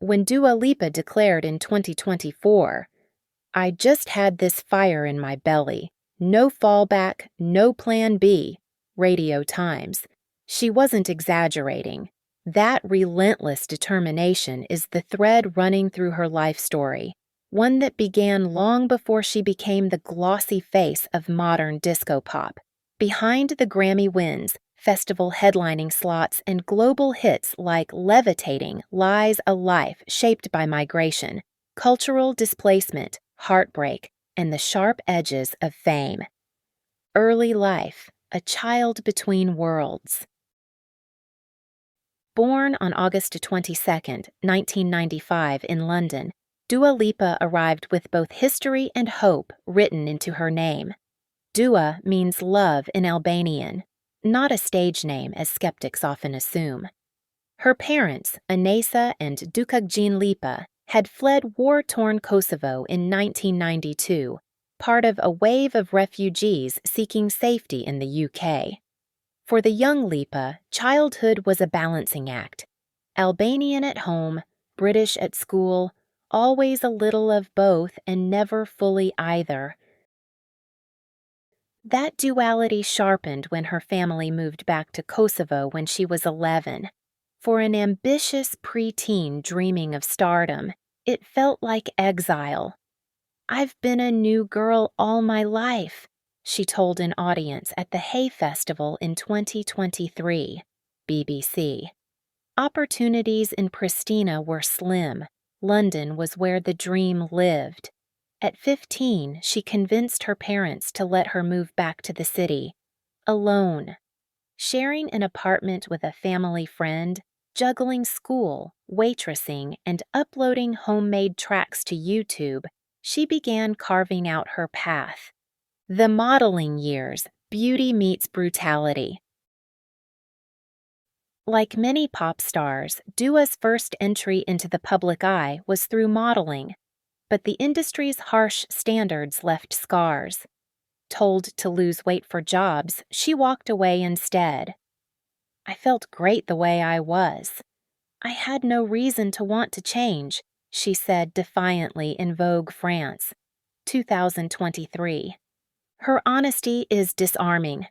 when Dua Lipa declared in 2024, "I just had this fire in my belly. No fallback, no plan B," Radio Times. She wasn't exaggerating. That relentless determination is the thread running through her life story, one that began long before she became the glossy face of modern disco pop. Behind the Grammy wins, festival headlining slots, and global hits like Levitating lies a life shaped by migration, cultural displacement, heartbreak, and the sharp edges of fame. Early life, a child between worlds. Born on August 22, 1995 in London, Dua Lipa arrived with both history and hope written into her name. Dua means love in Albanian, not a stage name as skeptics often assume. Her parents, Anesa and Dukagjin Lipa, had fled war-torn Kosovo in 1992, part of a wave of refugees seeking safety in the UK. For the young Lipa, childhood was a balancing act. Albanian at home, British at school, always a little of both and never fully either. That duality sharpened when her family moved back to Kosovo when she was 11. For an ambitious preteen dreaming of stardom, it felt like exile. "I've been a new girl all my life," she told an audience at the Hay Festival in 2023, BBC. Opportunities in Pristina were slim. London was where the dream lived. At 15, she convinced her parents to let her move back to the city, alone. Sharing an apartment with a family friend, juggling school, waitressing, and uploading homemade tracks to YouTube, she began carving out her path. The modeling years, beauty meets brutality. Like many pop stars, Dua's first entry into the public eye was through modeling, but the industry's harsh standards left scars. Told to lose weight for jobs, she walked away instead. "I felt great the way I was. I had no reason to want to change," she said defiantly in Vogue France, 2023. Her honesty is disarming.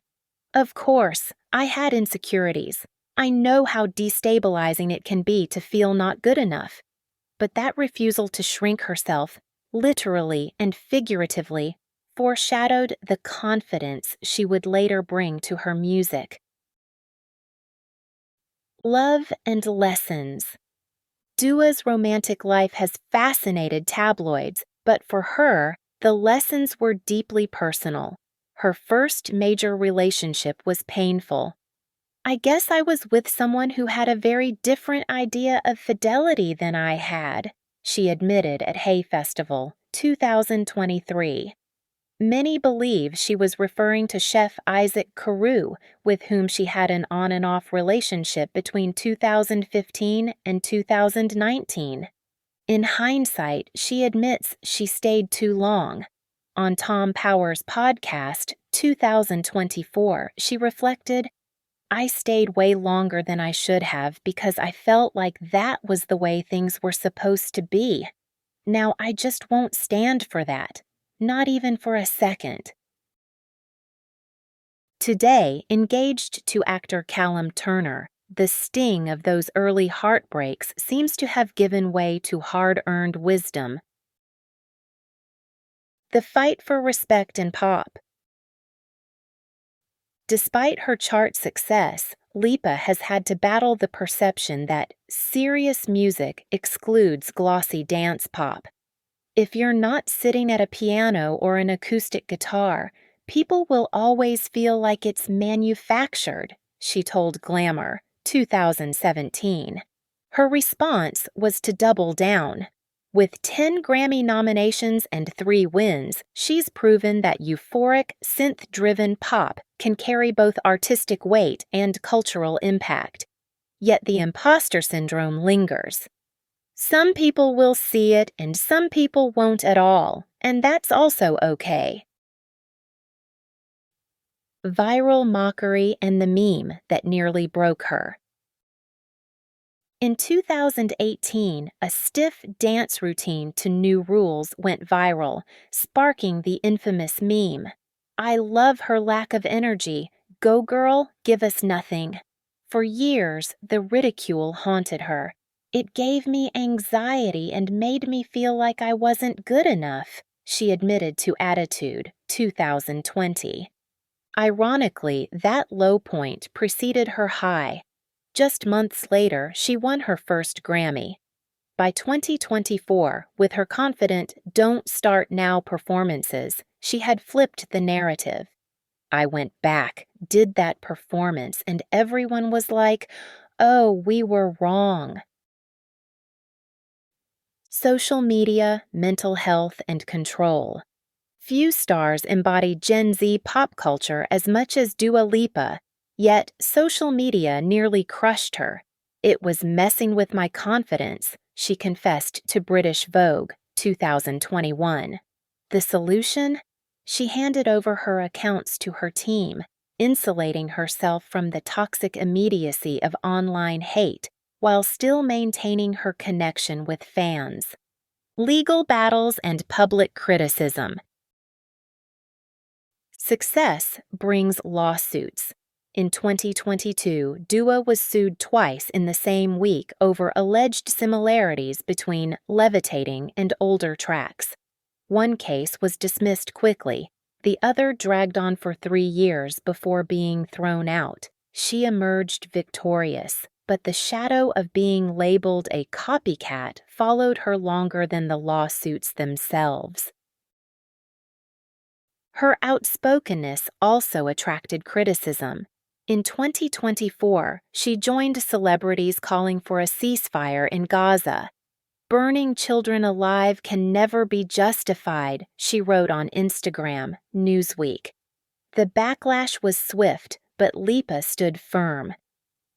"Of course, I had insecurities. I know how destabilizing it can be to feel not good enough. But that refusal to shrink herself, literally and figuratively, foreshadowed the confidence she would later bring to her music." Love and lessons. Dua's romantic life has fascinated tabloids, but for her, the lessons were deeply personal. Her first major relationship was painful. "I guess I was with someone who had a very different idea of fidelity than I had," she admitted at Hay Festival, 2023. Many believe she was referring to chef Isaac Carew, with whom she had an on-and-off relationship between 2015 and 2019. In hindsight, she admits she stayed too long. On Tom Power's podcast, 2024, she reflected, "I stayed way longer than I should have because I felt like that was the way things were supposed to be. Now I just won't stand for that, not even for a second." Today, engaged to actor Callum Turner, the sting of those early heartbreaks seems to have given way to hard-earned wisdom. The fight for respect in pop. Despite her chart success, Lipa has had to battle the perception that serious music excludes glossy dance pop. "If you're not sitting at a piano or an acoustic guitar, people will always feel like it's manufactured," she told Glamour, 2017. Her response was to double down. With 10 Grammy nominations and 3 wins, she's proven that euphoric, synth-driven pop can carry both artistic weight and cultural impact. Yet the imposter syndrome lingers. "Some people will see it and some people won't at all, and that's also okay." Viral mockery and the meme that nearly broke her. In 2018, a stiff dance routine to New Rules went viral, sparking the infamous meme. "I love her lack of energy. Go girl, give us nothing." For years, the ridicule haunted her. "It gave me anxiety and made me feel like I wasn't good enough," she admitted to Attitude, 2020. Ironically, that low point preceded her high. Just months later, she won her first Grammy. By 2024, with her confident "Don't Start Now" performances, she had flipped the narrative. "I went back, did that performance, and everyone was like, 'Oh, we were wrong.'" Social media, mental health, and control. Few stars embody Gen Z pop culture as much as Dua Lipa, yet social media nearly crushed her. "It was messing with my confidence," she confessed to British Vogue, 2021. The solution? She handed over her accounts to her team, insulating herself from the toxic immediacy of online hate while still maintaining her connection with fans. Legal battles and public criticism. Success brings lawsuits. In 2022, Dua was sued twice in the same week over alleged similarities between Levitating and older tracks. One case was dismissed quickly, the other dragged on for 3 years before being thrown out. She emerged victorious, but the shadow of being labeled a copycat followed her longer than the lawsuits themselves. Her outspokenness also attracted criticism. In 2024, she joined celebrities calling for a ceasefire in Gaza. "Burning children alive can never be justified," she wrote on Instagram, Newsweek. The backlash was swift, but Lipa stood firm.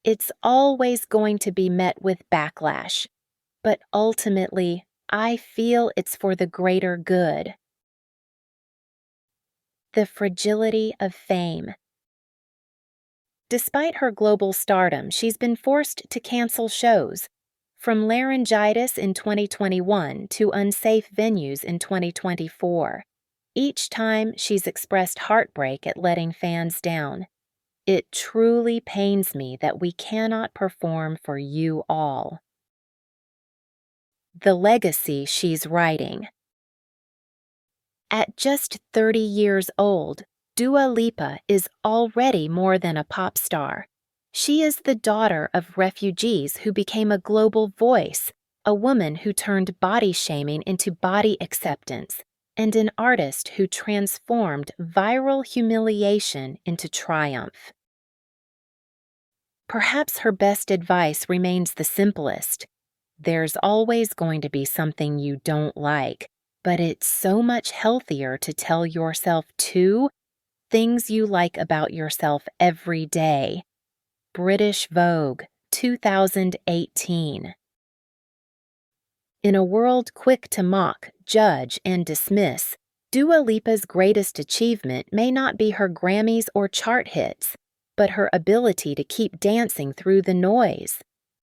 "It's always going to be met with backlash, but ultimately, I feel it's for the greater good." The fragility of fame. Despite her global stardom, she's been forced to cancel shows. From laryngitis in 2021 to unsafe venues in 2024. Each time, she's expressed heartbreak at letting fans down. "It truly pains me that we cannot perform for you all." The legacy she's writing. At just 30 years old, Dua Lipa is already more than a pop star. She is the daughter of refugees who became a global voice, a woman who turned body shaming into body acceptance, and an artist who transformed viral humiliation into triumph. Perhaps her best advice remains the simplest. There's always going to be something you don't like, but it's so much healthier to tell yourself 2 things you like about yourself every day. British Vogue, 2018. In a world quick to mock, judge, and dismiss, Dua Lipa's greatest achievement may not be her Grammys or chart hits, but her ability to keep dancing through the noise.